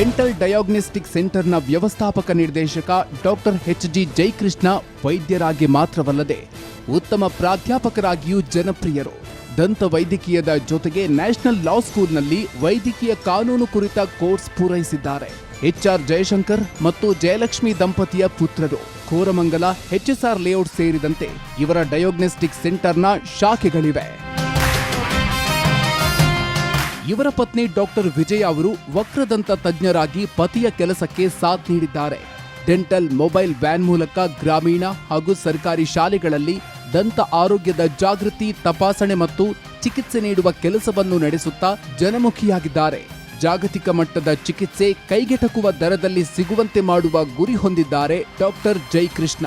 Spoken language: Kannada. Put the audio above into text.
ಡೆಂಟಲ್ ಡಯಾಗ್ನೋಸ್ಟಿಕ್ ಸೆಂಟರ್ನ ವ್ಯವಸ್ಥಾಪಕ ನಿರ್ದೇಶಕ ಡಾಕ್ಟರ್ ಎಚ್.ಜಿ. ಜಯಕೃಷ್ಣ ವೈದ್ಯರಾಗಿ ಮಾತ್ರವಲ್ಲದೆ ಉತ್ತಮ ಪ್ರಾಧ್ಯಾಪಕರಾಗಿಯೂ ಜನಪ್ರಿಯರು. ದಂತ ವೈದ್ಯಕೀಯದ ಜೊತೆಗೆ ನ್ಯಾಷನಲ್ ಲಾ ಸ್ಕೂಲ್ನಲ್ಲಿ ವೈದ್ಯಕೀಯ ಕಾನೂನು ಕುರಿತ ಕೋರ್ಸ್ ಪೂರೈಸಿದ್ದಾರೆ. ಎಚ್.ಆರ್. ಜಯಶಂಕರ್ ಮತ್ತು ಜಯಲಕ್ಷ್ಮಿ ದಂಪತಿಯ ಪುತ್ರರು. ಕೋರಮಂಗಲ, ಎಚ್.ಎಸ್.ಆರ್. ಲೇಔಟ್ ಸೇರಿದಂತೆ ಇವರ ಡಯಾಗ್ನೋಸ್ಟಿಕ್ ಸೆಂಟರ್ನ ಶಾಖೆಗಳಿವೆ. ಇವರ ಪತ್ನಿ ಡಾಕ್ಟರ್ ವಿಜಯ ಅವರು ವಕ್ರದಂತ ತಜ್ಞರಾಗಿ ಪತಿಯ ಕೆಲಸಕ್ಕೆ ಸಾಥ್ ನೀಡಿದ್ದಾರೆ. ಡೆಂಟಲ್ ಮೊಬೈಲ್ ವ್ಯಾನ್ ಮೂಲಕ ಗ್ರಾಮೀಣ ಹಾಗೂ ಸರ್ಕಾರಿ ಶಾಲೆಗಳಲ್ಲಿ ದಂತ ಆರೋಗ್ಯದ ಜಾಗೃತಿ, ತಪಾಸಣೆ ಮತ್ತು ಚಿಕಿತ್ಸೆ ನೀಡುವ ಕೆಲಸವನ್ನು ನಡೆಸುತ್ತಾ ಜನಮುಖಿಯಾಗಿದ್ದಾರೆ. ಜಾಗತಿಕ ಮಟ್ಟದ ಚಿಕಿತ್ಸೆ ಕೈಗೆಟಕುವ ದರದಲ್ಲಿ ಸಿಗುವಂತೆ ಮಾಡುವ ಗುರಿ ಹೊಂದಿದ್ದಾರೆ ಡಾಕ್ಟರ್ ಜಯಕೃಷ್ಣ.